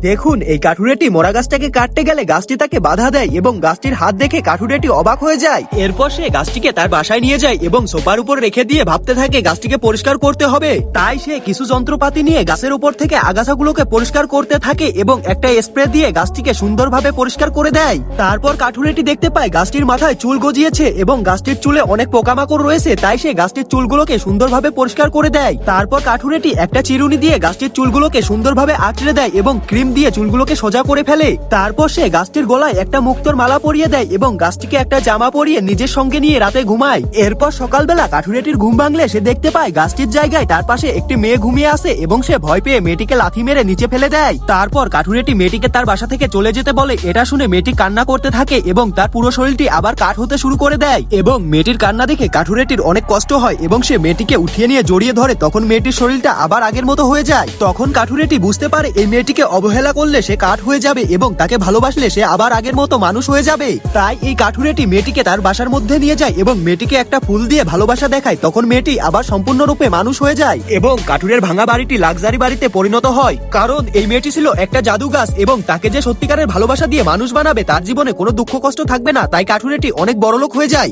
দেখুন এই কাঠুরেটি মরা গাছটাকে কাটতে গেলে গাছটি তাকে বাধা দেয় এবং গাছটির হাত দেখে কাঠুরেটি অবাক হয়ে যায়। এরপর সে গাছটিকে তার বাসায় নিয়ে যায় এবং সোফার উপর রেখে দিয়ে ভাবতে থাকে গাছটিকে পরিষ্কার করতে হবে। তাই সে কিছু যন্ত্রপাতি নিয়ে গাছের উপর থেকে আগাছাগুলোকে পরিষ্কার করতে থাকে এবং একটা স্প্রে দিয়ে গাছটিকে সুন্দরভাবে পরিষ্কার করে দেয়। তারপর কাঠুরেটি দেখতে পায় গাছটির মাথায় চুল গজিয়েছে এবং গাছটির চুলে অনেক পোকামাকড় রয়েছে, তাই সে গাছটির চুলগুলোকে সুন্দরভাবে পরিষ্কার করে দেয়। তারপর কাঠুরেটি একটা চিরুনি দিয়ে গাছটির চুলগুলোকে সুন্দরভাবে আঁচড়ে দেয় এবং ক্রিম দিয়ে চুলগুলোকে সোজা করে ফেলে। তারপর সে গাছটির গলায় একটা মুক্তোর মালা পরিয়ে দেয় এবং গাছটিকে একটা জামা পরিয়ে নিজের সঙ্গে নিয়ে রাতে ঘুমায়। এরপর সকালবেলা কাঠুরেটির ঘুম ভাঙলে সে দেখতে পায় গাছটির জায়গায় তার পাশে একটি মেয়ে ঘুমিয়ে আছে এবং সে ভয় পেয়ে মেয়েটিকে লাথি মেরে নিচে ফেলে দেয়। তারপর কাঠুরেটি মেয়েটিকে তার বাসা থেকে চলে যেতে বলে। এটা শুনে মেয়েটি কান্না করতে থাকে এবং তার পুরো শরীরটি আবার কাঠ হতে শুরু করে দেয় এবং মেয়েটির কান্না দেখে কাঠুরেটির অনেক কষ্ট হয় এবং সে মেয়েটিকে উঠিয়ে নিয়ে জড়িয়ে ধরে। তখন মেয়েটির শরীরটা আবার আগের মতো হয়ে যায়। তখন কাঠুরেটি বুঝতে পারে এই মেয়েটিকে অবহেলা করলে সে কাঠ হয়ে যাবে এবং তাকে ভালোবাসলে সে আবার আগের মতো মানুষ হয়ে যাবে। তাই এই কাঠুরেটি মেয়েটিকে তার বাসার মধ্যে নিয়ে যায় এবং মেয়েটিকে একটা ফুল দিয়ে ভালোবাসা দেখায়। তখন মেয়েটি আবার সম্পূর্ণরূপে মানুষ হয়ে যায় এবং কাঠুরের ভাঙা বাড়িটি লাক্সারি বাড়িতে পরিণত হয়। কারণ এই মেয়েটি ছিল একটা জাদু গাছ এবং তাকে যে সত্যিকারের ভালোবাসা দিয়ে মানুষ বানাবে তার জীবনে কোনো দুঃখ কষ্ট থাকবে না। তাই কাঠুরেটি অনেক বড়লোক হয়ে যায়।